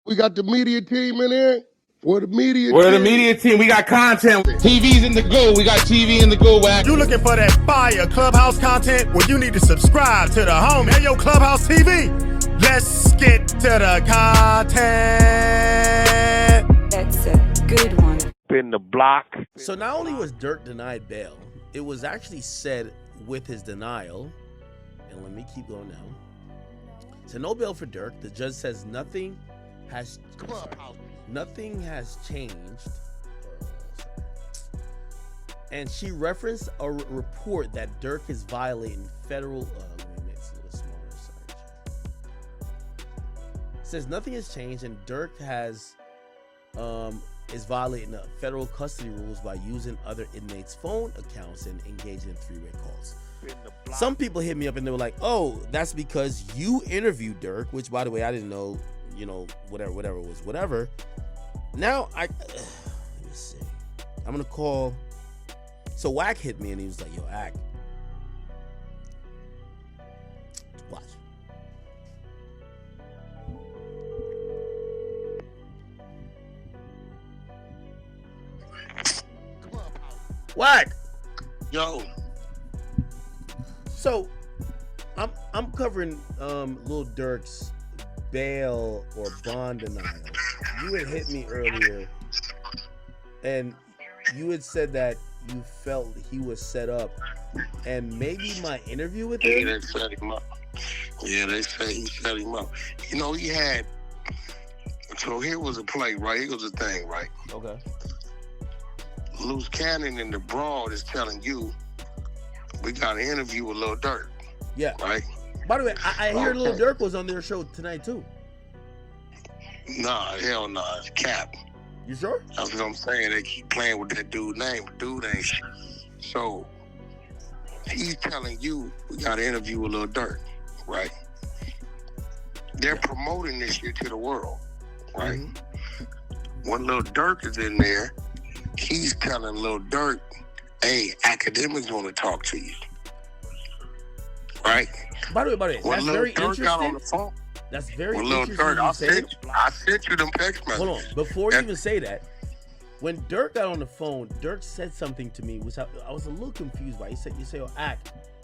We got the media team in here. We're the media We're the team. media team. We got content. TV's in the go. We got TV in the go, Wack. You looking for that fire Clubhouse content? Well, you need to subscribe to the home. Hey, yo, Clubhouse TV. Let's get to the content. That's a good one. Been the block. So not only was Dirk denied bail, it was actually said with his denial, and let me keep going now. So no bail for Dirk. The judge says nothing has changed. And she referenced a report that Dirk is violating federal. Let me make this a little smaller. Says nothing has changed, and Dirk has is violating the federal custody rules by using other inmates' phone accounts and engaging in three-way calls. Some people hit me up and they were like, "Oh, that's because you interviewed Dirk," which, by the way, I didn't know. You know, whatever was whatever. Now let me see. I'm gonna call. So Wack hit me and he was like, "Yo, Ak, watch." Wack. Yo. So I'm covering Lil Durk's bail or bond denial. You had hit me earlier and you had said that you felt he was set up, and maybe my interview with him. Yeah, they set him up. Yeah, they say he set him up. You know, he had. So here was a play, right? Here was a thing, right? Okay. Loose Cannon in the Broad is telling you we got an interview with Lil Durk. Yeah. Right. By the way, I hear Lil Durk was on their show tonight too. Nah, hell nah, it's cap. You sure? That's what I'm saying. They keep playing with that dude's name. The dude ain't shit. So he's telling you we got an interview with Lil Durk, right? They're promoting this shit to the world, right? Mm-hmm. When Lil Durk is in there, he's telling Lil Durk, "Hey, Akademiks want to talk to you." Right? By the way, when that's Lil very Durk interesting. got on the phone, that's very when Lil interesting. Durk, I sent you them text messages. Hold on, before you even say that, when Dirk got on the phone, Dirk said something to me, which I was a little confused by. He said, "Yo, Ak,"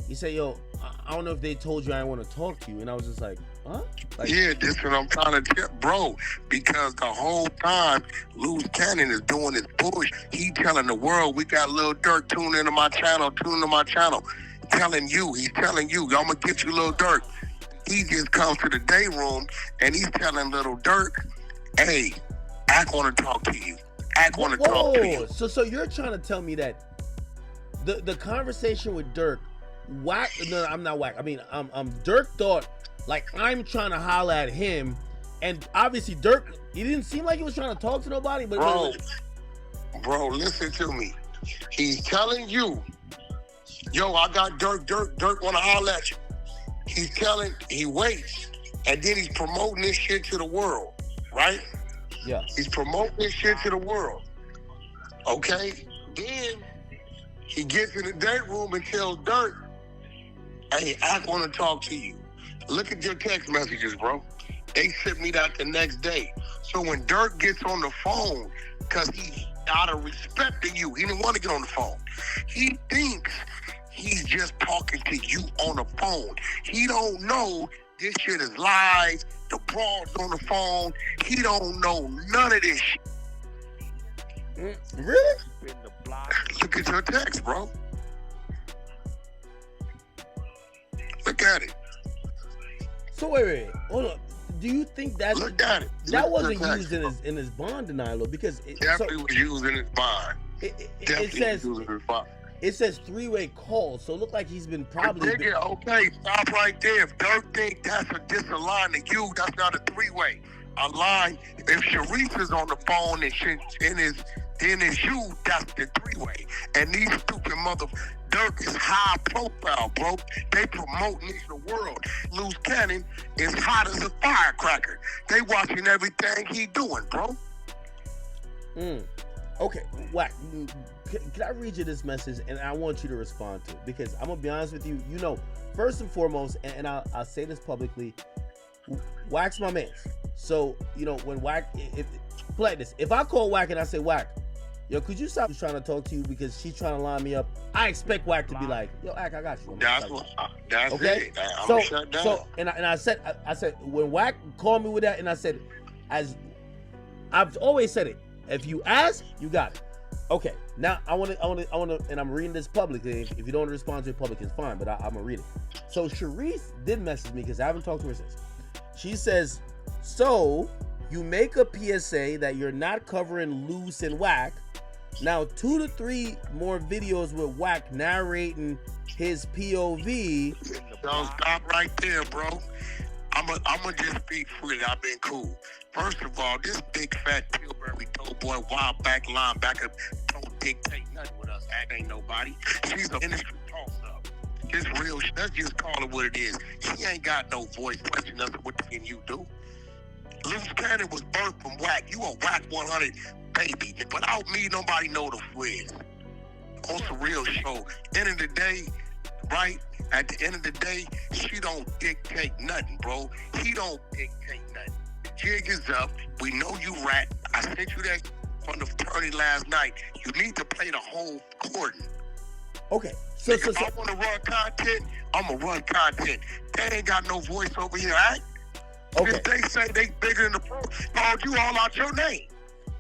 he said, "Yo, I don't know if they told you I want to talk to you," and I was just like, "Huh?" Like, yeah, this is what I'm trying to tell, bro. Because the whole time, Loose Cannon is doing his push. He telling the world, "We got Lil Durk, tune into my channel, Telling you, he's telling you, "I'm gonna get you Lil Durk." He just comes to the day room and he's telling Lil Durk, "Hey, Ak want to talk to you. Ak want to talk to you." So you're trying to tell me that the conversation with Dirk, Wack? No, I'm not Wack. I mean, Dirk thought like I'm trying to holler at him, and obviously Dirk, he didn't seem like he was trying to talk to nobody. But bro, listen to me. He's telling you, "Yo, I got Dirk. Dirk want to holler at you." He waits, and then he's promoting this shit to the world, right? Yeah. He's promoting this shit to the world. Okay? Then he gets in the day room and tells Dirk, "Hey, I want to talk to you." Look at your text messages, bro. They sent me that the next day. So when Dirk gets on the phone, because he, out of respect to you, he didn't want to get on the phone. He thinks he's just talking to you on the phone. He don't know this shit is live. The broad's on the phone. He don't know none of this shit. Really? Look at your text, bro. Look at it. So wait, hold on. Do you think that Look at it. That Look wasn't at used text, in his bond denial, though, because definitely was used in his bond. It says used in his bond. It says three-way calls, so it looked like he's been probably. Okay, stop right there. If Dirk think that's a line to you, that's not a three-way. A line. If Shereice is on the phone and shit, then it's you. That's the three-way. And these stupid Dirk is high profile, bro. They promoting this to the world. Loose Cannon is hot as a firecracker. They watching everything he doing, bro. Okay, Wack. Can I read you this message, and I want you to respond to it, because I'm gonna be honest with you. You know, first and foremost, and I'll say this publicly, Wack's my man. So, you know, when Wack, like this, if I call Wack and I say, Wack, yo, could you stop trying to talk to you because she's trying to line me up? I expect Wack to be like, yo, Wack, I got you. That's okay? it. I'm so, shut down. So, and I said, when Wack called me with that, and I said, as I've always said it, if you ask, you got it. Okay, now I want to, and I'm reading this publicly. If you don't respond to it public, it's fine, but I'm gonna read it. So Shereice did message me because I haven't talked to her since. She says, so you make a PSA that you're not covering Luce and Wack. Now 2 to 3 more videos with Wack narrating his POV. Don't stop right there, bro. I'ma just be free. I've been cool. First of all, this big fat Pillsbury dope boy, wild back linebacker, don't dictate nothing with us. That ain't nobody. She's an industry toss-up. It's real. Let's just call it what it is. She ain't got no voice. Question us what can you do? Luce Cannon was birthed from Wack. You a Wack 100 baby. Without me, nobody know the whiz. On some real show. End of the day, right? At the end of the day, she don't dictate nothing, bro. He don't dictate nothing. The jig is up. We know you rat. I sent you that from the attorney last night. You need to play the whole cordon. Okay. So if I want to run content, I'm going to run content. They ain't got no voice over here, right? Okay. If they say they bigger than the pro, called you all out your name.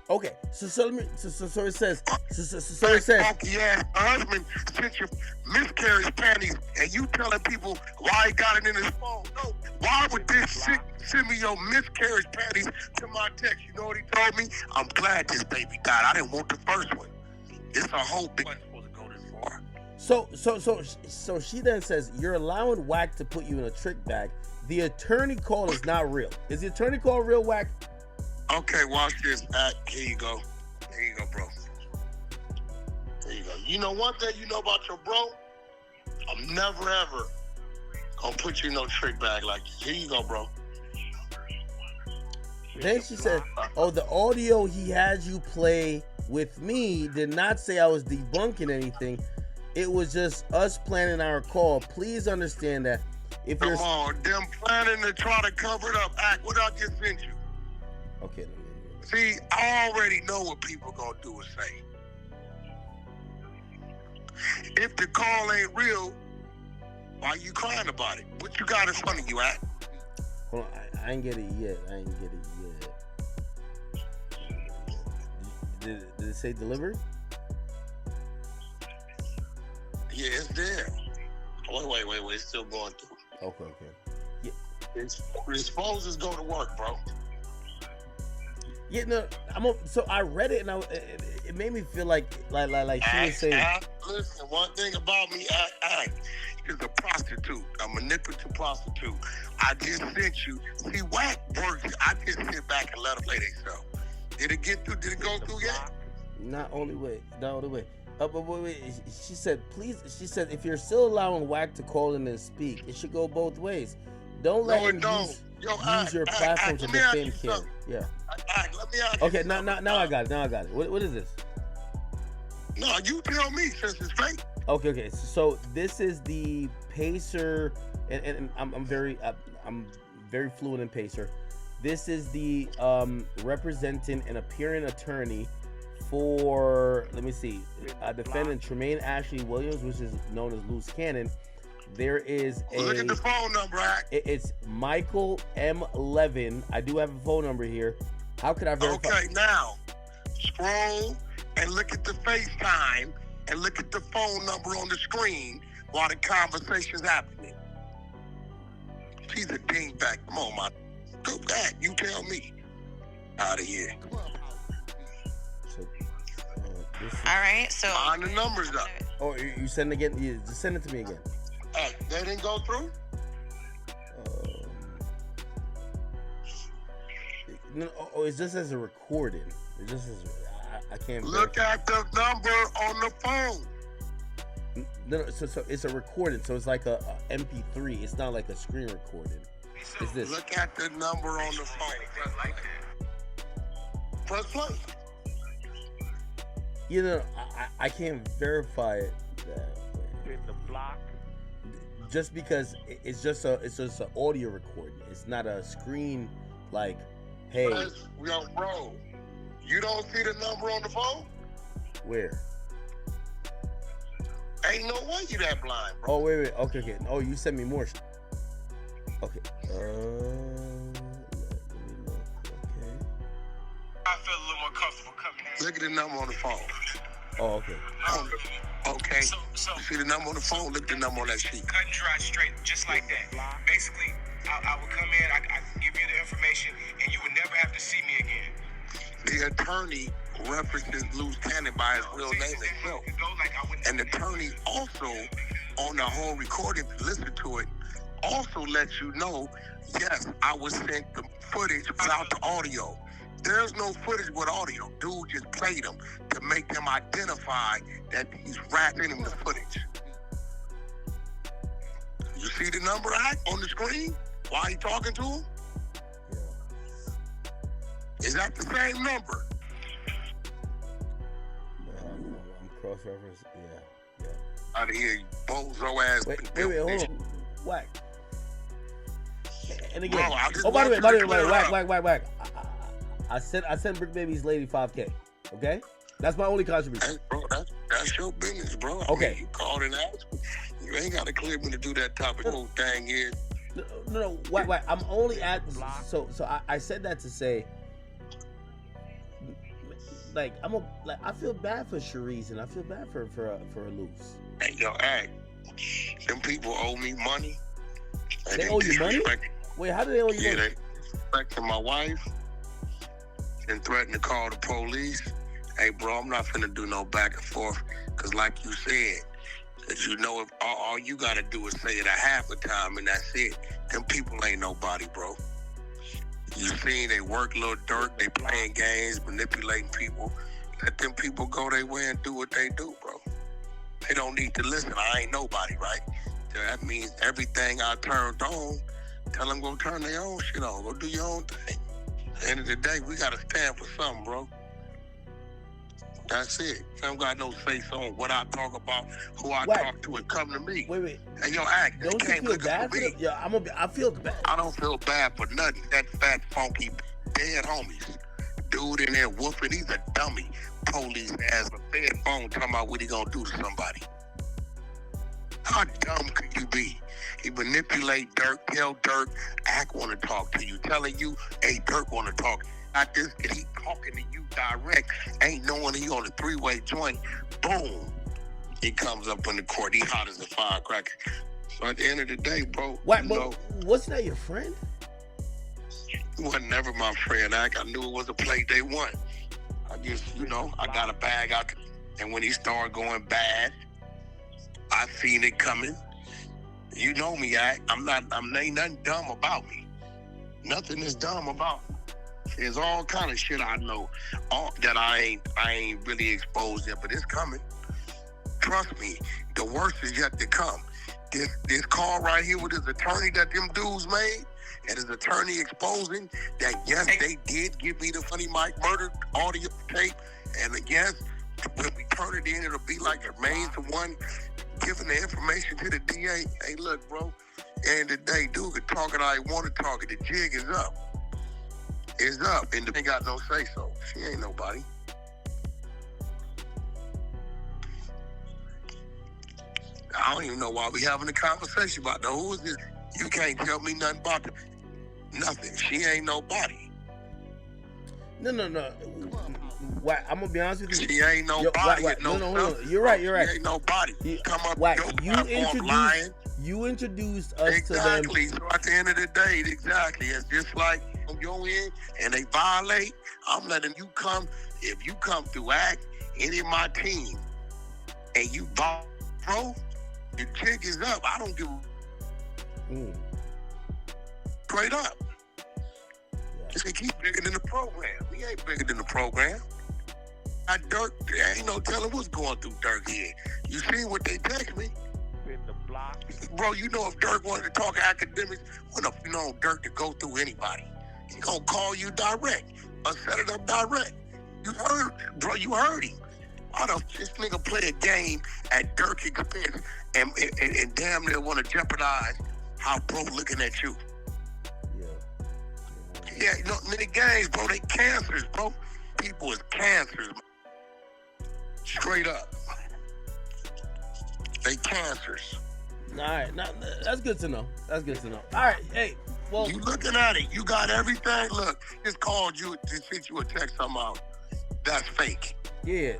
Okay, so it says, funky ass husband sent your miscarriage panties, and you telling people why he got it in his phone. No, why would this send me your miscarriage panties to my text? You know what he told me? I'm glad this baby died. I didn't want the first one. It's a whole big one supposed to go this far. So she then says you're allowing Wack to put you in a trick bag. The attorney call is not real. Is the attorney call real, Wack? Okay, watch this. Here you go. Here you go, bro. Here you go. You know one thing you know about your bro? I'm never, ever gonna put you in no trick bag like this. Here you go, bro. Then she said, oh, the audio he had you play with me did not say I was debunking anything. It was just us planning our call. Please understand that if you're... Come on, them planning to try to cover it up. What I just sent you? Okay. See, I already know what people gonna do or say. If the call ain't real, why are you crying about it? What you got in front of you, at? Hold on, I ain't get it yet. Did it say delivered? Yeah, it's there. Wait. It's still going through. Okay. Yeah. It's supposed to go to work, bro. Yeah, no, so I read it and it made me feel like she was saying. Listen, one thing about me, I is a prostitute, a manipulative prostitute. I just sent you. See, Wack works. I just sit back and let them play themselves. Did it get through? Did it go through yet? Not only way. But wait. She said, please. She said, if you're still allowing Wack to call in and speak, it should go both ways. Don't let him use your platform to defend Kim. Yeah. Let me ask okay, now I got it. What is this? No, you tell me since it's fake. Okay. So this is the Pacer, and I'm very fluent in Pacer. This is the representing an appearing attorney for, let me see, defendant Tremaine Ashley Williams, which is known as Luce Cannon. There is look at the phone number, right? It's Michael M. Levin. I do have a phone number here. How could I verify? Okay, now scroll and look at the FaceTime and look at the phone number on the screen while the conversation's happening. She's a dingbat. Come on, my. Go back. You tell me. Out of here. All right, so find the numbers up. Oh, you send it again? You just send it to me again. They didn't go through? No, it's just as a recording. It just as I can't look at the number on the phone. No, so it's a recording. So it's like a MP3. It's not like a screen recording. It's this. Look at the number on the phone. Press play. You know, I can't verify it that way. In the block. just because it's just an audio recording. It's not a screen like, hey. Yo, bro, you don't see the number on the phone? Where? Ain't no way you that blind, bro. Oh, wait. Okay. Oh, you sent me more. Okay. Let me look. Okay. I feel a little more comfortable coming in. Look at the number on the phone. Oh, okay. Okay. So see the number on the phone. Look at the number on that sheet. Cut and dry, straight, just like that. Basically, I would come in, I give you the information, and you would never have to see me again. The attorney references Luce Cannon by his real name himself. And the attorney also, on the whole recording, listen to it, also lets you know, yes, I was sent the footage without the audio. There's no footage with audio. Dude just played them to make them identify that he's rapping in the footage. You see the number on the screen while he talking to him? Is that the same number? No, I'm cross-referenced. Yeah. Out of here, you bozo ass. Wait, hold on. Wack. And again, bro, by the way, Wack. I sent Brick Baby's lady $5K. Okay, that's my only contribution. Hey, bro, that's your business, bro. Okay, I mean, you called and asked me. You ain't got to clear me to do that type of whole thing here. No. Wack. I'm only at so I said that to say. Like I feel bad for Shereice and I feel bad for Luce. Hey, yo, them people owe me money. They owe you money? Wait, how do they owe you money? Yeah, they disrespecting my wife and threatening to call the police. Hey, bro, I'm not finna do no back and forth, cause like you said, that you know if all you gotta do is say it a half a time and that's it. Them people ain't nobody, bro. You seen they work Lil Durk, they playing games, manipulating people. Let them people go their way and do what they do, bro. They don't need to listen. I ain't nobody, right? So that means everything I turned on, tell them go turn their own shit on. Go do your own thing. At the end of the day, we got to stand for something, bro. That's it. I don't got no say-so on what I talk about, who I talk to, and come to me. Wait. Hey, yo, don't you feel bad for them? Yeah, I feel bad. I don't feel bad for nothing. That fat, funky, dead homies. Dude in there whooping, he's a dummy. Police ass, a fed phone talking about what he gonna do to somebody. How dumb could you be? He manipulate Dirk, tell Dirk, Ak wanna talk to you, telling you, hey, Dirk wanna talk. Not this, and he talking to you direct, ain't knowing he on a three-way joint. Boom. He comes up in the court, he hot as a firecracker. So at the end of the day, bro, wasn't that your friend? He wasn't never my friend, Ak. I knew it was a play day one. I just, I got a bag out, and when he started going bad, I seen it coming. You know me, Ak. Ain't nothing dumb about me. Nothing is dumb about me. There's all kind of shit I know that I ain't really exposed yet, but it's coming. Trust me, the worst is yet to come. This call right here with his attorney that them dudes made, and his attorney exposing that, yes, they did give me the Funny Mike murder audio tape, and yes, when we turn it in, it'll be like Jermaine's the one giving the information to the DA. Hey, look, bro, end of the day, dude can talk it how he want to talk it. The jig is up. It's up, and they ain't got no say-so. She ain't nobody. I don't even know why we having a conversation about that. Who is this? You can't tell me nothing about them. Nothing. She ain't nobody. No. Wack, I'm gonna be honest with you. She ain't nobody. Wack. No. You're right. She ain't nobody. Come up, Wack, you introduced us to them. Exactly. So at the end of the day, exactly. It's just like you go in and they violate. I'm letting you come. If you come through Ak, any of my team, and you bro, the jig is up. I don't give a straight up. It's gonna keep bigger than the program. We ain't bigger than the program. Dirk, there ain't no telling what's going through Dirk here. You seen what they text me? In the block. Bro, you know if Dirk wanted to talk Akademiks, what if you know Dirk to go through anybody? He gonna call you direct or set it up direct. You heard, bro, you heard him. How the this nigga play a game at Dirk expense and damn near want to jeopardize how bro looking at you? Yeah, you know, many games, bro, they cancers, bro. People is cancers. Straight up. They cancers. All right, that's good to know. That's good to know. All right, hey, well. You looking at it. You got everything. Look, just called you to send you a text somehow. That's fake. Yeah.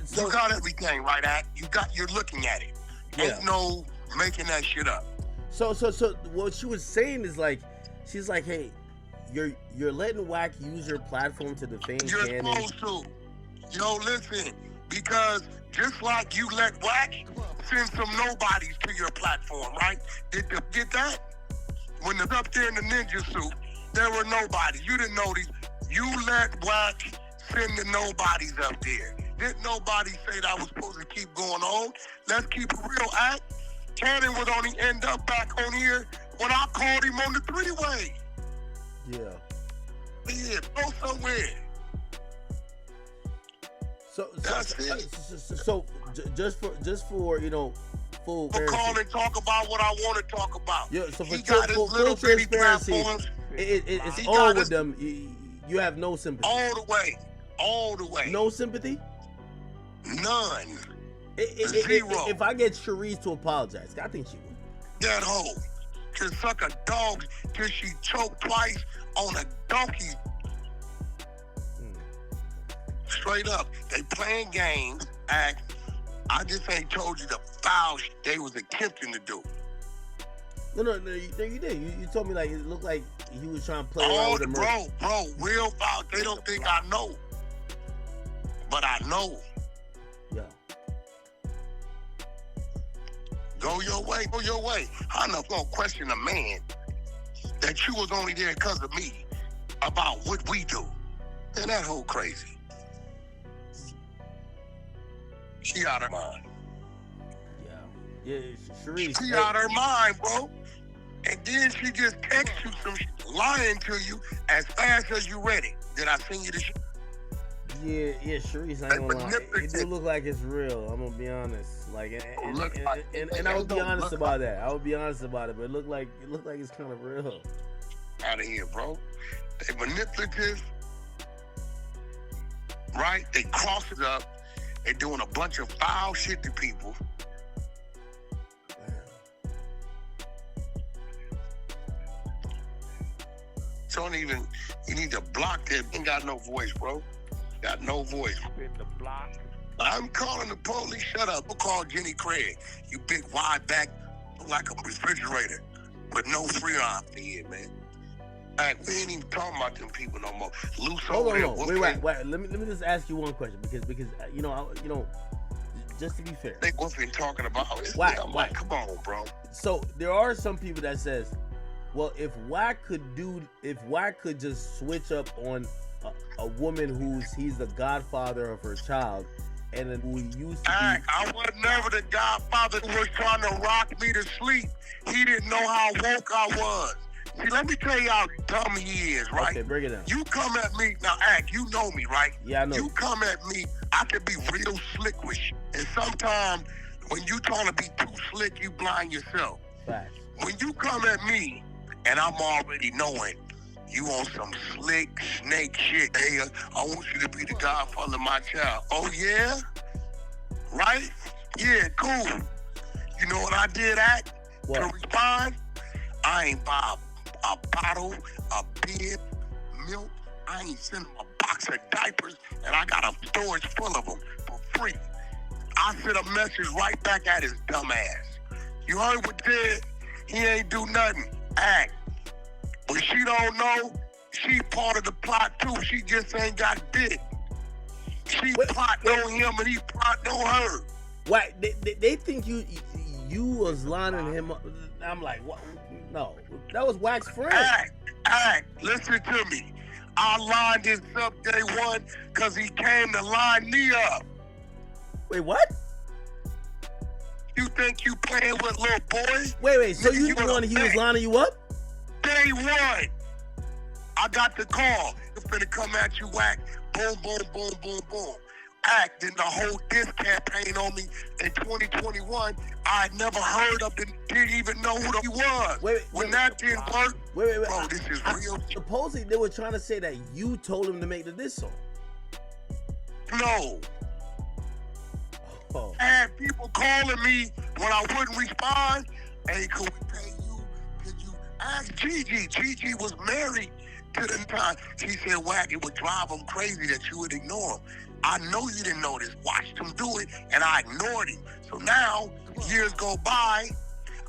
So, you got everything, right, Act? You're looking at it. Yeah. Ain't no making that shit up. So what she was saying is like, she's like, hey, you're letting Wack use your platform to defame You're Cannon. supposed to. Yo, listen, because just like you let Wack send some nobodies to your platform, right? Did you get that? When they're up there in the ninja suit, there were nobodies. You didn't know these. You let Wack send the nobodies up there. Didn't nobody say that was supposed to keep going on? Let's keep it real, Act. Cannon would only end up back on here when I called him on the three-way. Yeah. Yeah, go somewhere. So just for you know, full call and talk about what I want to talk about. Yeah, so for he got his little bitty platforms. It's all with them. You have no sympathy. All the way. No sympathy. None. Zero. If I get Shereice to apologize, I think she would. That hoe can suck a dog till she choked twice on a donkey. Straight up, they playing games. Act. I just ain't told you the foul shit they was attempting to do. No, you did. You told me like it looked like he was trying to play around with the murder. Bro, real foul. They don't think I know, but I know. Yeah. Go your way. I'm not gonna question a man that you was only there because of me about what we do. And that whole crazy. She out her mind. Yeah, Shereice. She out her mind, bro. And then she just texts you some shit, lying to you as fast as you read it. Did I send you the shit? Yeah, Shereice, I ain't gonna lie. It do look like it's real. I'm gonna be honest. Like, and I would be honest about that. I would be honest about it, but it looked like it's kind of real. Out of here, bro. They manipulative, right? They cross it up. They doing a bunch of foul shit to people. Don't even. You need to block them. Ain't got no voice, bro. Got no voice. I'm calling the police. Shut up. We'll call Jenny Craig. You big wide back like a refrigerator with no freon here, man. Like, we ain't even talking about them people no more. Luce over there. Wait. Let me just ask you one question because you know, just to be fair. They both been talking about it. I'm like, come on, bro. So there are some people that says, well, if Wack could just switch up on a woman he's the godfather of her child, and then who used to be. I was never the godfather who was trying to rock me to sleep. He didn't know how woke I was. See, let me tell you how dumb he is, right? Okay, bring it down. You come at me, now, you know me, right? Yeah, I know. You come at me, I can be real slick with shit. And sometimes, when you trying to be too slick, you blind yourself. Facts. When you come at me, and I'm already knowing you on some slick snake shit, hey, I want you to be the godfather of my child. Oh, yeah? Right? Yeah, cool. You know what I did, What? To respond? I ain't buy a bottle, a bib, milk. I ain't send him a box of diapers, and I got a storage full of them for free. I sent a message right back at his dumb ass. You heard what did? He ain't do nothing. But she don't know, she part of the plot too. She just ain't got bit. She plotting on him and he plotting on her. Why? They think you was lining him up. I'm like, what? No, that was Wack's friend. Listen to me. I lined this up day one because he came to line me up. Wait, what? You think you playing with little boys? Wait, so you the one he was lining you up? Day one. I got the call. It's finna come at you, Wack. Boom, boom, boom, boom, boom. Act did the whole diss campaign on me in 2021. I never heard of him, didn't even know who he was. When that didn't work, bro, this is real. Supposedly they were trying to say that you told him to make the diss song. No. I had people calling me when I wouldn't respond. Hey, could we pay you? Could you ask Gigi? Gigi was married to the time. She said, Wack, it would drive him crazy that you would ignore him. I know you didn't know this. Watched him do it, and I ignored him. So now, years go by,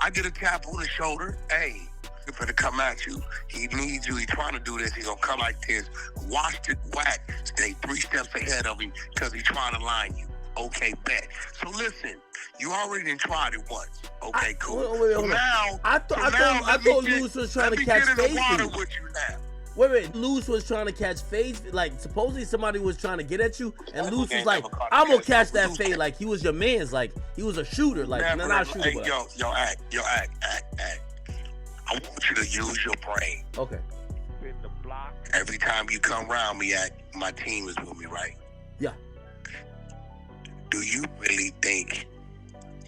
I get a tap on the shoulder. Hey, he's gonna come at you. He needs you. He's trying to do this. He's gonna come like this. Watch it, Wack. Stay 3 steps ahead of him because he's trying to line you. Okay, bet. So listen, you already done tried it once. Okay, cool. Wait, so now, I thought Luce was trying to catch phase with you now. Wait, Luce was trying to catch fade. Like, supposedly somebody was trying to get at you, and Luce was like, I'm gonna catch that fade. Like, he was your man's. Like, he was a shooter. Like, not a shooter. Hey, yo, act. I want you to use your brain. Okay. Every time you come around me, Act, my team is with me, right? Yeah. Do you really think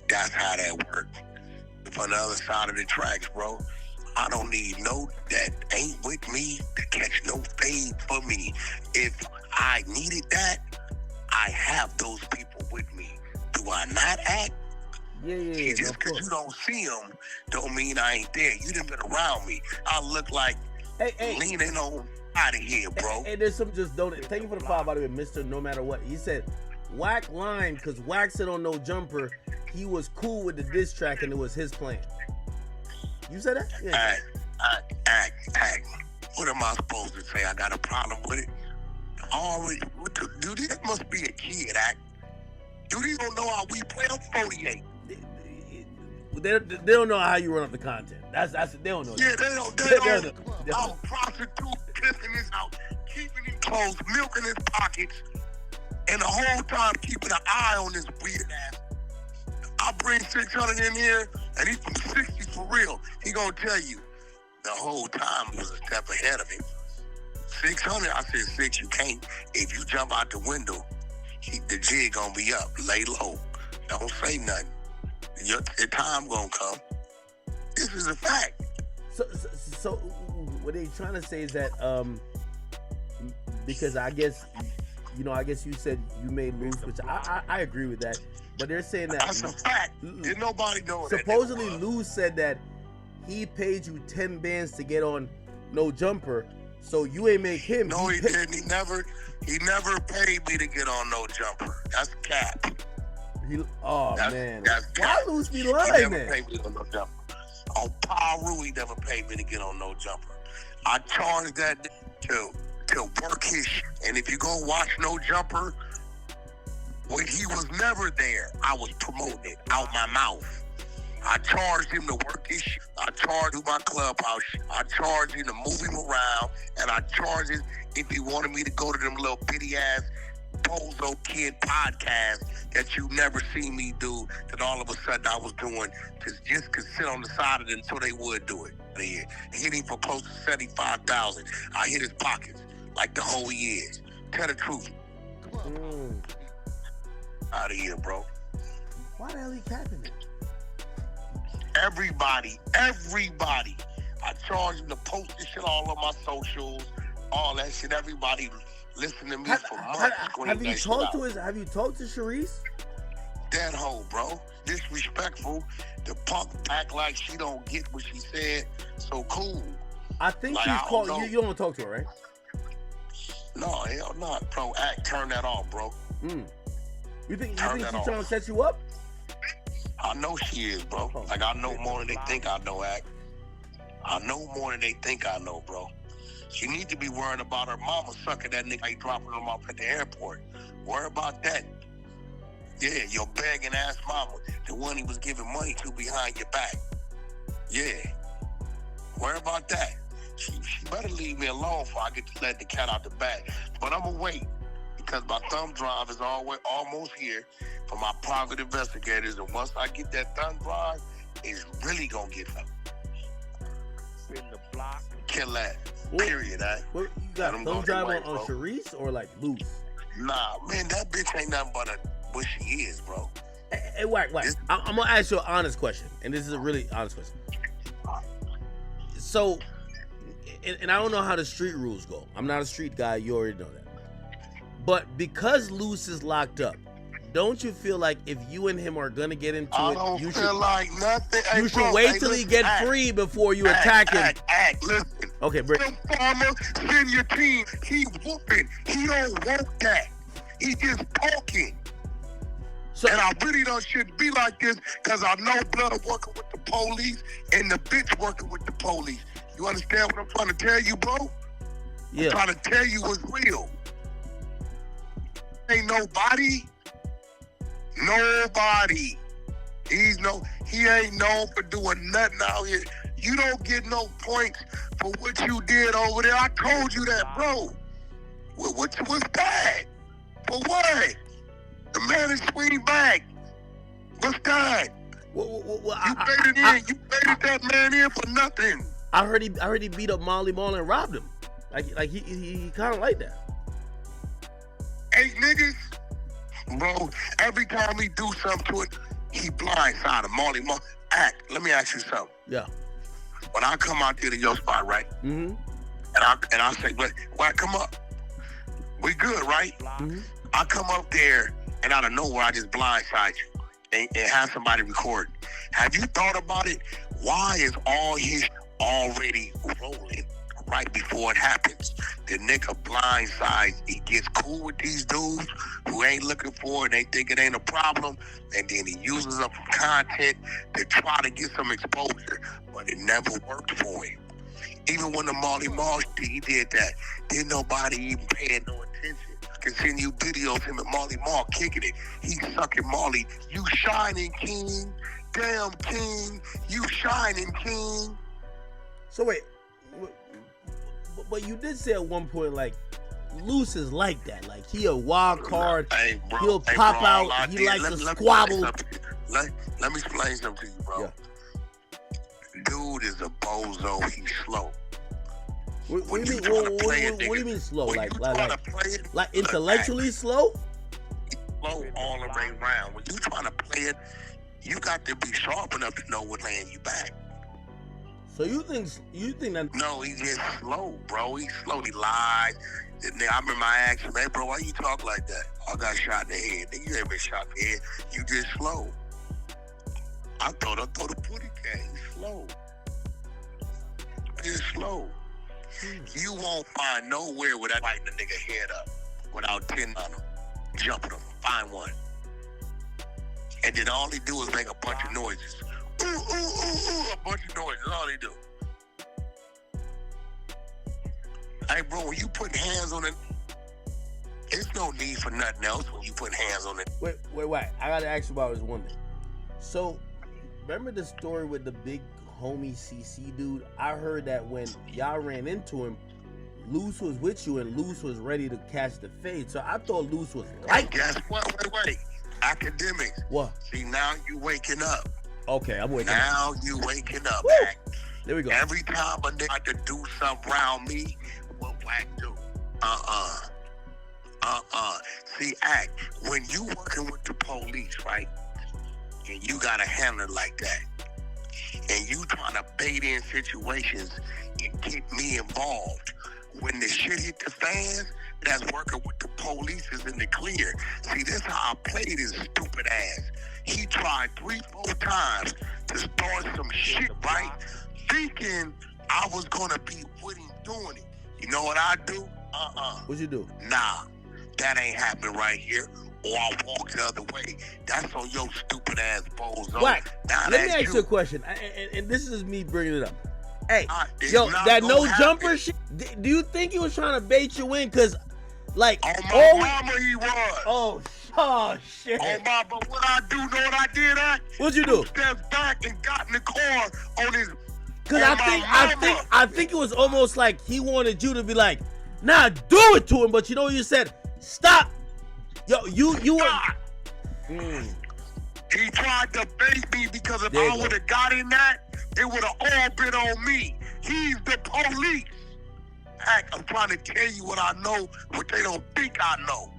that's how that works? On the other side of the tracks, bro, I don't need no that ain't with me to catch no fade for me. If I needed that, I have those people with me. Do I not Act? Yeah. Just because you don't see them don't mean I ain't there. You done been around me. I look like leaning on out of here, bro. Hey, there's some just don't. Thank you for the follow, by the way, Mr. No Matter What. He said, Wack line, because Wack said on No Jumper, he was cool with the diss track and it was his plan. You said that? Yeah. Act. What am I supposed to say? I got a problem with it? Always, dude, this must be a kid, Act. Dude, you don't know how we play. I'm 48. They don't know how you run up the content. That's they don't know. Yeah, they don't. I'm prostitute, pissing his out, keeping his clothes, milking his pockets, and the whole time keeping an eye on this weird ass. I bring 600 in here, and he's from 60 for real. He gonna tell you the whole time was a step ahead of him. 600, I said 6, you can't. If you jump out the window, the jig gonna be up. Lay low. Don't say nothing. Your time gonna come. This is a fact. So what they trying to say is that because I guess you said you made moves, which I agree with that, but they're saying that that's a fact. Did nobody know that? Supposedly Luce said that he paid you 10 bands to get on No Jumper, so you ain't make him. No, he didn't. He never paid me to get on No Jumper. That's cap. Man. That's why Luce be lying, man? He never paid me on No Jumper. On Paru, he never paid me to get on No Jumper. I charged that to work his shit. And if you go watch No Jumper, when he was never there, I was promoting it out my mouth. I charged him to work his shit. I charged him my Clubhouse shit. I charged him to move him around. And I charged him if he wanted me to go to them little bitty ass Bozo Kid podcast that you never seen me do, that all of a sudden I was doing to just could sit on the side of them so they would do it. Hit him for close to 75,000. I hit his pockets like the whole he is. Tell the truth. Out of here, bro. Why the hell he capping it? Everybody. I charged him to post this shit all on my socials, all that shit. Everybody listen to me for months. Have you talked to Shereice? That hoe, bro. Disrespectful. The punk act like she don't get what she said. So cool. I think she's called. You don't want to talk to her, right? No, hell not, bro. Turn that off, bro. You think she's trying to set you up? I know she is, bro. Like, I know more than they think I know, Act. I know more than they think I know, bro. She needs to be worrying about her mama sucking that nigga ain't dropping him off at the airport. Worry about that. Yeah, your begging ass mama, the one he was giving money to behind your back. Yeah. Worry about that. She better leave me alone before I get to let the cat out the bag. But I'm gonna wait, because my thumb drive is almost here for my private investigators. And once I get that thumb drive, it's really gonna get up. In the block. Kill that. Period, What, you got thumb drive on Shereice or like Luce? Nah, man, that bitch ain't nothing but what she is, bro. Hey, Wack. I'm gonna ask you an honest question, and this is a really honest question. So, and I don't know how the street rules go. I'm not a street guy. You already know that. But because Luce is locked up, don't you feel like if you and him are gonna get into it, you should like nothing. Hey, you should wait till he get free before you attack him? Listen. Okay, Brick. Farmer, send your team. He whooping. He don't want that. He just talking. So, and I really shouldn't be like this because I know blood working with the police and the bitch working with the police. You understand what I'm trying to tell you, bro? Yeah. I'm trying to tell you what's real. Ain't nobody. He ain't known for doing nothing out here. You don't get no points for what you did over there. I told you that, bro. What's bad? For what? The man is swinging back. What's that? You baited that man in for nothing. I heard he beat up Molly Mall and robbed him. Like he kind of like that. 8 niggas, bro. Every time he do something to it, he blindsided Molly Mall. Let me ask you something. Yeah. When I come out there to your spot, right? Mm-hmm. And I say, why come up? We good, right? Mm-hmm. I come up there and out of nowhere I just blindside you and have somebody record. Have you thought about it? Why is all his already rolling right before it happens? The nigga blindsides, he gets cool with these dudes who ain't looking for it, they think it ain't a problem, and then he uses them for content to try to get some exposure, but it never worked for him. Even when the Molly Mall, he did that. Didn't nobody even pay no attention. Continue videos him and Molly Mall kicking it. He sucking Molly. You shining, king. Damn, king. You shining, king. So wait, but you did say at one point, like, Luce is like that. Like, he a wild card. Hey, bro, he'll pop out. He likes to squabble. Let me explain something to you, bro. Yeah. Dude is a bozo. He's slow. What do you mean slow? Like intellectually slow? Slow all the way around. When you trying to play it, you got to be sharp enough to know what land you back. So you think that? No, he's just slow, bro. He's slow. He lies. I remember I asked him, hey, bro, why you talk like that? I got shot in the head. Nigga, you ain't been shot in the head. You just slow. I thought the booty came slow. Just slow. You won't find nowhere without lighting the nigga head up without 10 on him, jumping him, find one. And then all he do is make a bunch of noises. Ooh, ooh, ooh, ooh, a bunch of noises, all he do. Hey, bro, when you put hands on it, there's no need for nothing else when you put hands on it. Wait. I gotta ask you about this one thing. So, remember the story with the big homie CC dude? I heard that when y'all ran into him, Luce was with you and Luce was ready to catch the fade. So I thought Luce was like, guess what? Wait. Akademiks. What? See, now you waking up. Okay, I'm waking up. Now you waking up. Wack. There we go. Every time a nigga to do something around me, what Wack do? See, when you working with the police, right? And you gotta handle it like that. And you trying to bait in situations and get me involved. When the shit hit the fans, that's working with the police is in the clear. See, this how I played his stupid ass. He tried 3-4 times to start some shit, right? Thinking I was gonna be with him doing it. You know what I do? What'd you do? Nah, that ain't happening right here. Or I'll walk the other way. That's on your stupid ass bozo. Wack, let me ask you a question. And this is me bringing it up. Hey, that no jumper shit. Do you think he was trying to bait you in? Cause, like, on my mama, he was. Oh shit. On my, but what I do, know what I did? What'd you do? Stepped back and got in the car on his. Cause I think it was almost like he wanted you to be like, nah, do it to him. But you know what you said? Stop. Yo, you were. He tried to bait me because if I would have got in that, it would have all been on me. He's the police. I'm trying to tell you what I know, what they don't think I know.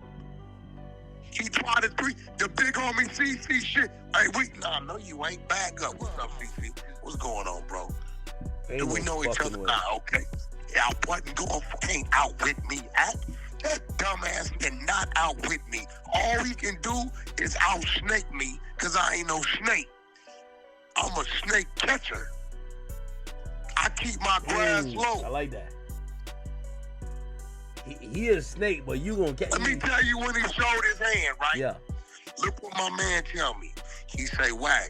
He tried to the big homie CC shit. Hey, nah, no, you ain't. Back up. What's up, CC? What's going on, bro? Ain't Do we know each other? Nah, okay. Y'all wasn't going for ain't out with me. That dumbass cannot out with me. All he can do is out snake me, cause I ain't no snake. I'm a snake catcher. I keep my grass low. I like that. He is a snake, but you gonna catch. Let me tell you when he showed his hand, right? Yeah. Look what my man tell me. He say, Wack,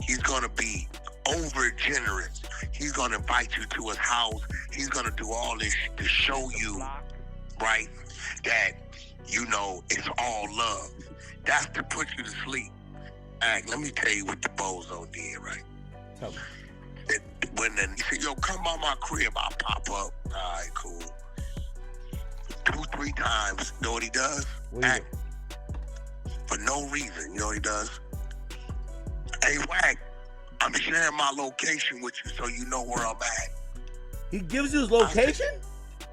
he's gonna be over generous. He's gonna invite you to his house. He's gonna do all this to show you, right, that you know it's all love. That's to put you to sleep. Wack, let me tell you what the bozo did, right? Tell me. When he said, yo, come by my crib, I'll pop up. All right, cool. 2-3 times. You know what he does? Wack, for no reason. You know what he does? Hey, Wack, I'm sharing my location with you so you know where I'm at. He gives you his location?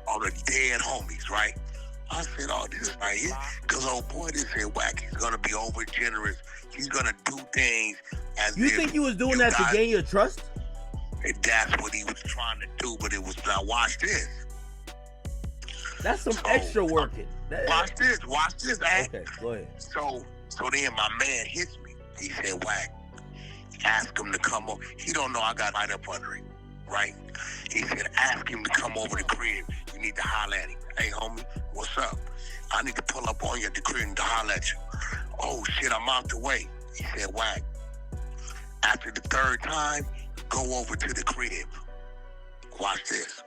All the dead homies, right? I said, oh, this right here. Because old boy, this here, Wack, he's going to be over generous. He's going to do things as you think he was doing that to gain your trust? And that's what he was trying to do, but it was not. Watch this. That's some extra working. Watch this, Okay, go ahead. So then my man hits me. He said, Wack, ask him to come over. He don't know I got right up under him, right? He said, ask him to come over the crib. You need to holler at him. Hey, homie, what's up? I need to pull up on you at the crib and to holler at you. Oh, shit, I'm out the way. He said, Wack, after the third time, go over to the crib. Watch this.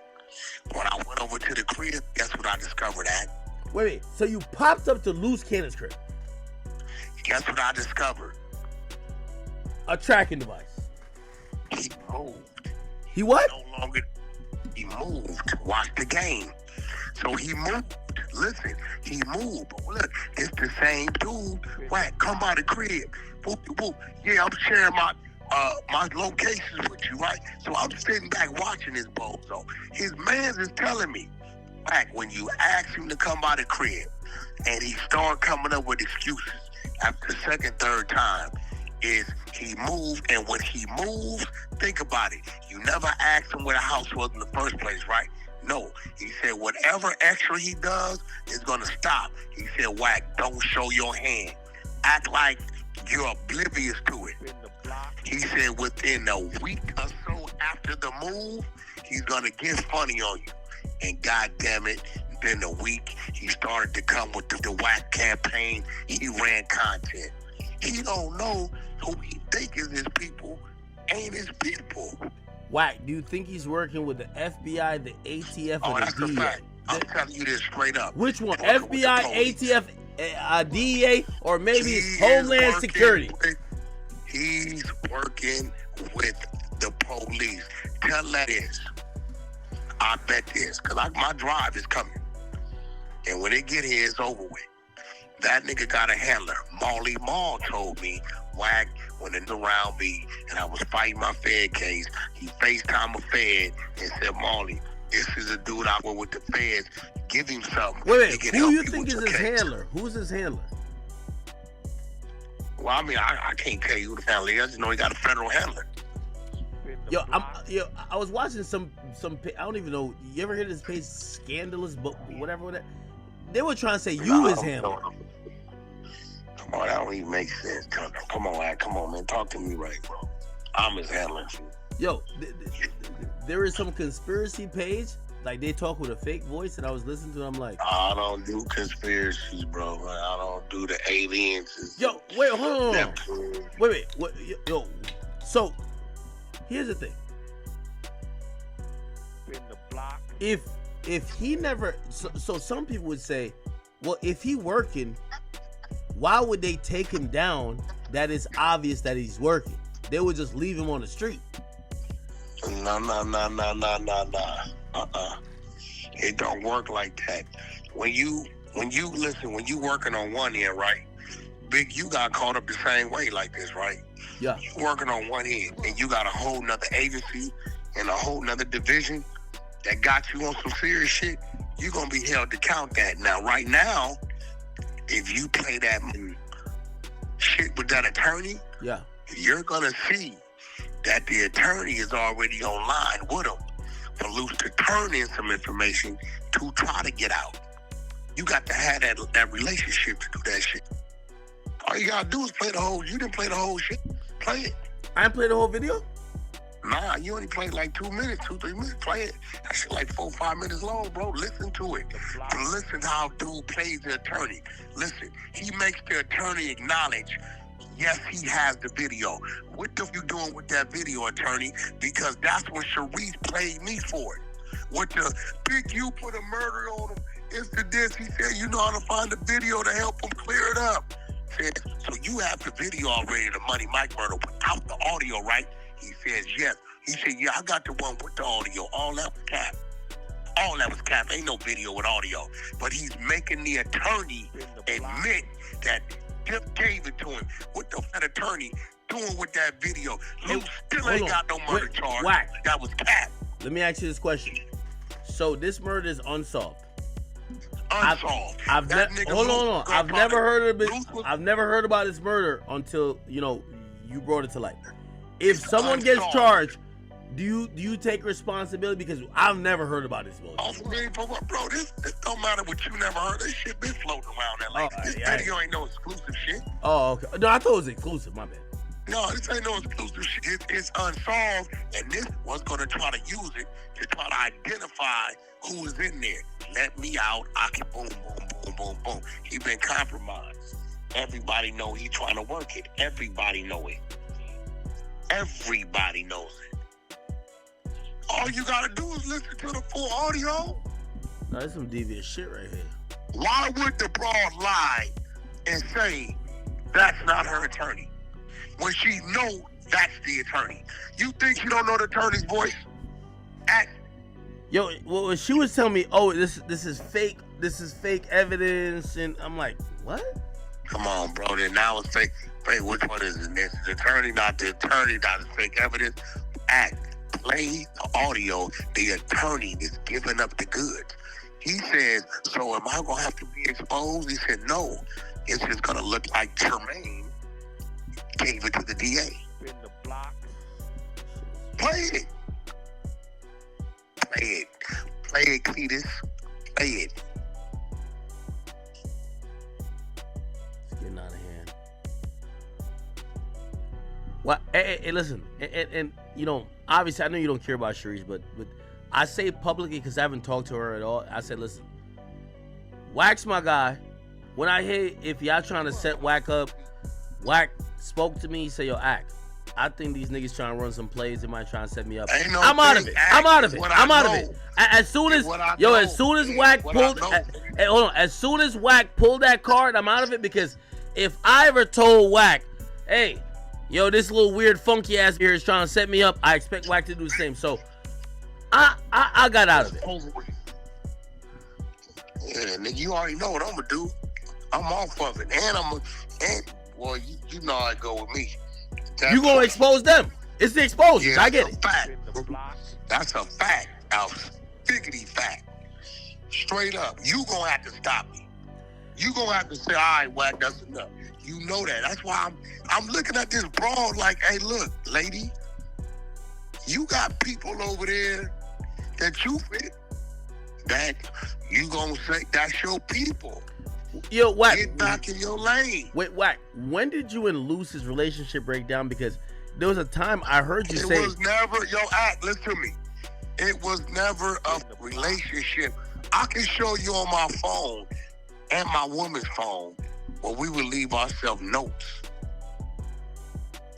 When I went over to the crib, guess what I discovered at? Wait. So you popped up to Luce Cannon's crib? Guess what I discovered? A tracking device. He moved. He what? No longer. He moved. Watch the game. So he moved. Listen, he moved. But look, it's the same dude. Wack, come by the crib. Boop, boop. Yeah, I'm sharing my locations with you, right? So I'm sitting back watching this bozo. His mans is telling me, Wack, when you ask him to come by the crib and he start coming up with excuses after the second, third time, is he moved, and when he moves, think about it. You never asked him where the house was in the first place, right? No. He said whatever extra he does is gonna stop. He said, Wack, don't show your hand. Act like you're oblivious to it. He said within a week or so after the move, he's gonna get funny on you. And goddamn it, within a week, he started to come with the Wack campaign. He ran content. He don't know who he think is his people ain't his people. Wack, do you think he's working with the FBI, the ATF, or that's the DEA? A fact. I'm telling you this straight up. Which one? FBI, ATF, DEA, or maybe it's Homeland Security? He's working with the police. Tell that is. I bet this, because my drive is coming. And when it get here, it's over with. That nigga got a handler. Molly Mall told me, Wack, when it around me and I was fighting my Fed case, he FaceTime a Fed and said, Molly, this is a dude I work with the Feds. Give him something. Wait, who you think is his handler? Who's his handler? Well, I mean, I can't tell you who the handler is. I just know he got a federal handler. I was watching some. I don't even know. You ever heard of this page, Scandalous, but whatever. They were trying to say you his handler. Come on, that don't even make sense. Come on, man. Talk to me right, bro. I'm his handler. Yo, there is some conspiracy page. Like, they talk with a fake voice, and I was listening to them. I'm like, I don't do conspiracies, bro. I don't do the aliens. Yo, wait, hold on. Wait. Yo, so here's the thing. If he never, so some people would say, well, if he working, why would they take him down? That is obvious that he's working. They would just leave him on the street. No. It don't work like that. When you working on one end, right? Big, you got caught up the same way like this, right? Yeah. You working on one end, and you got a whole nother agency and a whole nother division that got you on some serious shit. You're gonna be held to count that. Now, right now, if you play that shit with that attorney, yeah, you're gonna see that the attorney is already online with him for Luce to turn in some information to try to get out. You got to have that relationship to do that shit. All you gotta do is play the whole. You didn't play the whole shit. Play it. I didn't play the whole video. Nah, you only played like 2 minutes, 2-3 minutes. Play it. That shit like 4-5 minutes long, bro. Listen to it. Listen how dude plays the attorney. Listen, he makes the attorney acknowledge, yes, he has the video. What the f you doing with that video, attorney? Because that's what Shereice played me for it. What the big you put a murder on him. It's the this. He said, you know how to find the video to help him clear it up. Said, so you have the video already, the Money Mike murder, without the audio, right? He says, yes. He said, yeah, I got the one with the audio. All that was cap. All that was cap. Ain't no video with audio. But he's making the attorney admit that Dirk gave it to him. What the that attorney doing with that video? Luce still ain't got no murder charge. Wack. That was cap. Let me ask you this question. So this murder is unsolved. Unsolved. Hold on. I've never heard of it. I've never heard about this murder until you brought it to light. If someone gets charged, do you take responsibility? Because I've never heard about this bullshit. Bro, this don't matter what you never heard. This shit been floating around there. Like, this video ain't no exclusive shit. Oh, okay. No, I thought it was exclusive. My bad. No, this ain't no exclusive shit. It's unsolved, and this was going to try to use it to try to identify who is in there. Let me out. I can boom, boom, boom, boom, boom. He been compromised. Everybody know he trying to work it. Everybody know it. Everybody knows it. All you gotta do is listen to the full audio. No, that's some devious shit right here. Why would the broad lie and say that's not her attorney when she know that's the attorney? You think she don't know the attorney's voice? Yo, well, she was telling me, oh, this is fake. This is fake evidence, and I'm like, what? Come on, bro. Then now it's fake. Wait, which one is it? This is the attorney, not the fake evidence. Play the audio. The attorney is giving up the goods. He says, so am I going to have to be exposed? He said, no. It's just going to look like Jermaine gave it to the DA. In the block. Play it. Play it. Play it, Cletus. Play it. It's getting out of hand. Well, hey, listen. And obviously, I know you don't care about Shereice, but I say publicly because I haven't talked to her at all. I said, listen, Wack's my guy. When I hear if y'all trying to set Wack up, Wack spoke to me. He said, yo, Ak, I think these niggas trying to run some plays. They might try and set me up. I'm out of it. I'm out of it. I'm out of it. As soon as Wack pulled, as soon as Wack pulled that card, I'm out of it, because if I ever told Wack, hey, yo, this little weird funky ass here is trying to set me up, I expect Wack to do the same. So I got out of it. Yeah, nigga, you already know what I'm gonna do. I'm off of it, well, you know how it go with me. You gonna expose them? It's the exposure. Yeah, I get it. That's a fact. A figgity fact. Straight up, you gonna have to stop me. You gonna have to say, all right, Wack, that's enough. You know that. That's why I'm looking at this broad like, hey, look, lady, you got people over there that you fit, that you gonna say that's your people. Yo, Wack, get back in your lane. Wait, Wack, when did you and Luce's relationship break down? Because there was a time I heard you say... It was never, listen to me. It was never a relationship. I can show you on my phone and my woman's phone where we would leave ourselves notes.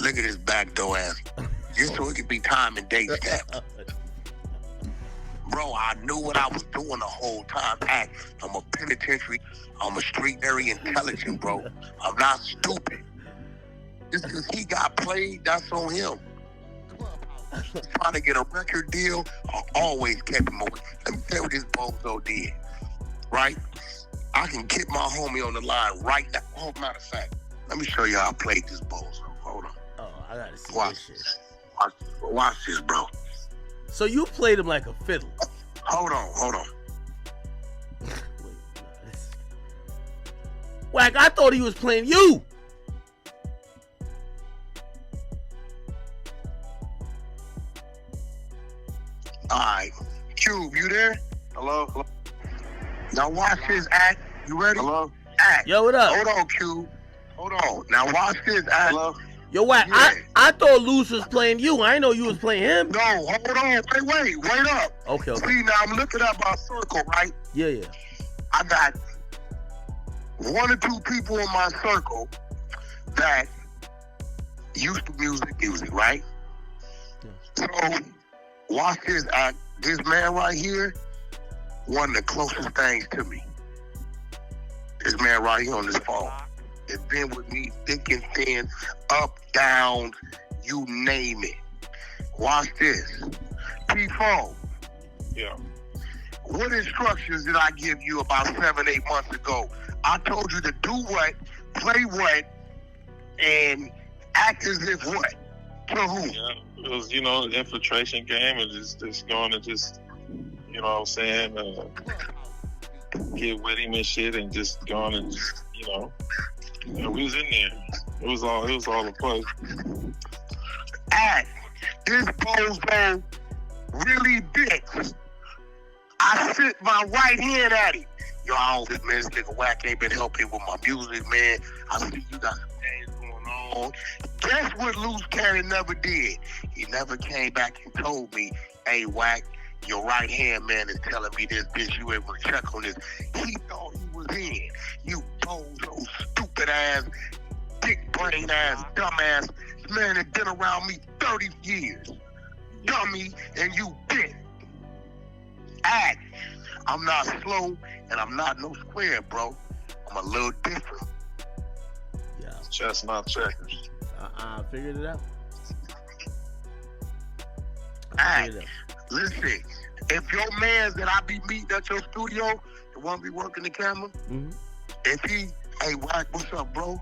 Look at this backdoor ass. Just so it could be time and date stamped. Bro, I knew what I was doing the whole time. I'm a penitentiary. I'm a street, very intelligent, bro. I'm not stupid. Just because he got played, that's on him. Trying to get a record deal, I always kept him away. Let me tell you what this bozo did, right? I can get my homie on the line right now. Oh, matter of fact, let me show you how I played this bozo. Hold on. Oh, I gotta see this shit. Watch this, bro. So you played him like a fiddle. Hold on. Wack, I thought he was playing you. All right. Cube, you there? Hello? Hello? Now watch this act. You ready? Hello? Act. Yo, what up? Hold on, Cube. Hold on. Now watch this act. Hello? Yo, Wack, Yeah. I thought Luce was playing you. I didn't know you was playing him. No, hold on. Wait up. Okay. See, now I'm looking at my circle, right? Yeah. I got 1 or 2 people in my circle that used to music, right? So watch this act. This man right here, one of the closest things to me. This man right here on this phone. It's been with me thick and thin, up, down, you name it. Watch this. P-Phone. Yeah. What instructions did I give you about 7, 8 months ago? I told you to do what, play what, and act as if what? To who? Yeah. It was, the infiltration game and just going to just, you know what I'm saying, get with him and shit and just going and just, we was in there. It was all a play. Act. This bozo really bitch. I sit my right hand at him. Yo, I don't think, man, this nigga Wack ain't been helping with my music, man. I see you got some things going on. Guess what Luce Cannon never did? He never came back and told me, hey, Wack, your right hand man is telling me this, bitch, you able to check on this. He thought he was in. You bozo, stupid ass, dick brain ass, dumb ass. This man has been around me 30 years. Dummy, and you bitch. Act. I'm not slow, and I'm not no square, bro. I'm a little different. Yeah. Chestnut checkers. I figured it out. Act. Listen, if your mans that I be meeting at your studio, the one be working the camera, if he, hey, Wack, what's up, bro?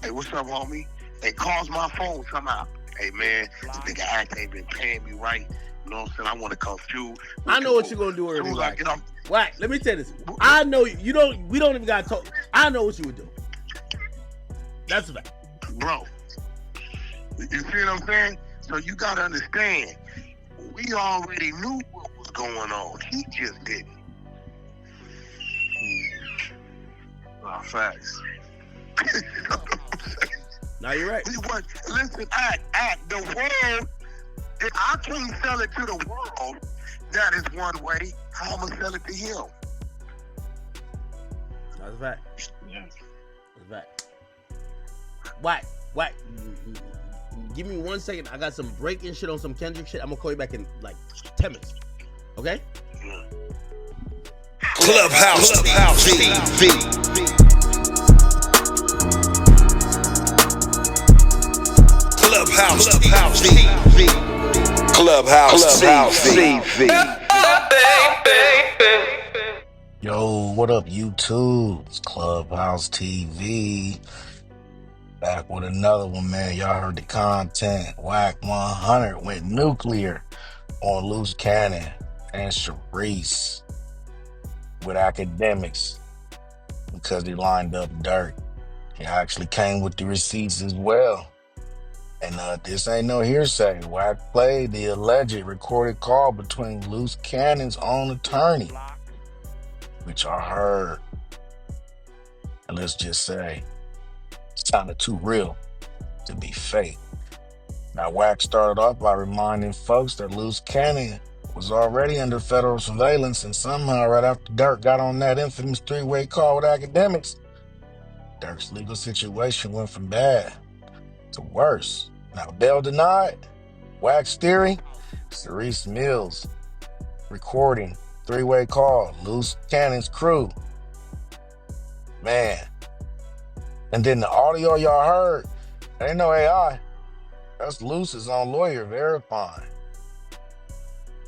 Hey, what's up, homie? Hey, calls my phone somehow. Hey, man, this nigga Act ain't been paying me right. You know what I'm saying? I want to come through. I know what you're gonna do early. Wack. Wack, let me tell you this. I know you don't. We don't even gotta talk. I know what you would do. That's a fact, bro. You see what I'm saying? So you gotta understand. We already knew what was going on. He just didn't. Facts. Now you're right. Listen, act. The world. If I can't sell it to the world, that is one way. How am I sell it to him? That's a fact. Yeah. That's a fact. Wack. Give me 1 second. I got some breaking shit on some Kendrick shit. I'm gonna call you back in like 10 minutes. Okay? Clubhouse TV. Clubhouse TV. Yo, what up, YouTube? It's Clubhouse TV. Back with another one, man. Y'all heard the content. Wack 100 went nuclear on Luce Cannon and Shereice with Akademiks because he lined up Dirk. He actually came with the receipts as well. And this ain't no hearsay. Wack played the alleged recorded call between Luce Cannon's own attorney, which I heard. And let's just say, it sounded too real to be fake. Now, Wack started off by reminding folks that Luce Cannon was already under federal surveillance, and somehow right after Dirk got on that infamous 3-way call with Akademiks, Dirk's legal situation went from bad to worse. Now, Bell denied. Wack's theory, Shereice Mills recording 3-way call, Luce Cannon's crew. Man. And then the audio y'all heard, ain't no AI. That's Luce's own lawyer verifying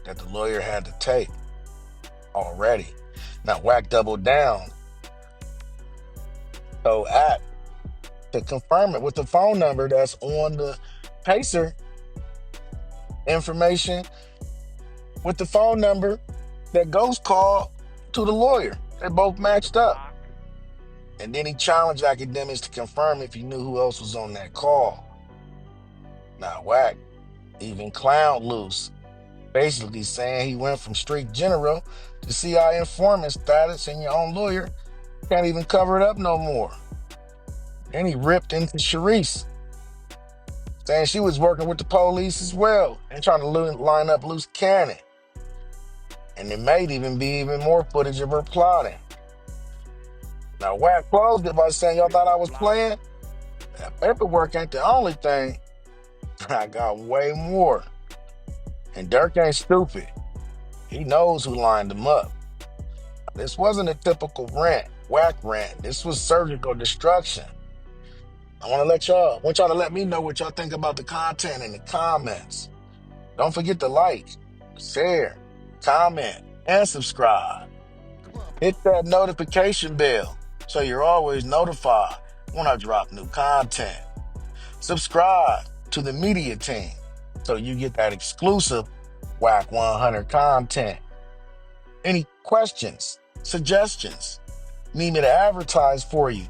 that the lawyer had the tape already. Now, Wack doubled down. So, Act to confirm it with the phone number that's on the Pacer information with the phone number that Ghost called to the lawyer. They both matched up. And then he challenged Akademiks to confirm if he knew who else was on that call. Now, Wack even clowned Luce, basically saying he went from street general to CI informant status, and your own lawyer can't even cover it up no more. Then he ripped into Shereice, saying she was working with the police as well and trying to line up loose cannon. And there may even be even more footage of her plotting. Now, Wack closed it by saying, y'all thought I was playing? That paperwork ain't the only thing. I got way more. And Dirk ain't stupid. He knows who lined him up. This wasn't a typical Wack rant. This was surgical destruction. I want y'all to let me know what y'all think about the content in the comments. Don't forget to like, share, comment, and subscribe. Hit that notification bell so you're always notified when I drop new content. Subscribe to the media team so you get that exclusive Wack 100 content. Any questions, suggestions, need me to advertise for you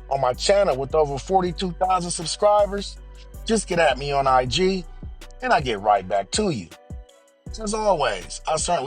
on my channel with over 42,000 subscribers? Just get at me on IG and I get right back to you. As always, I certainly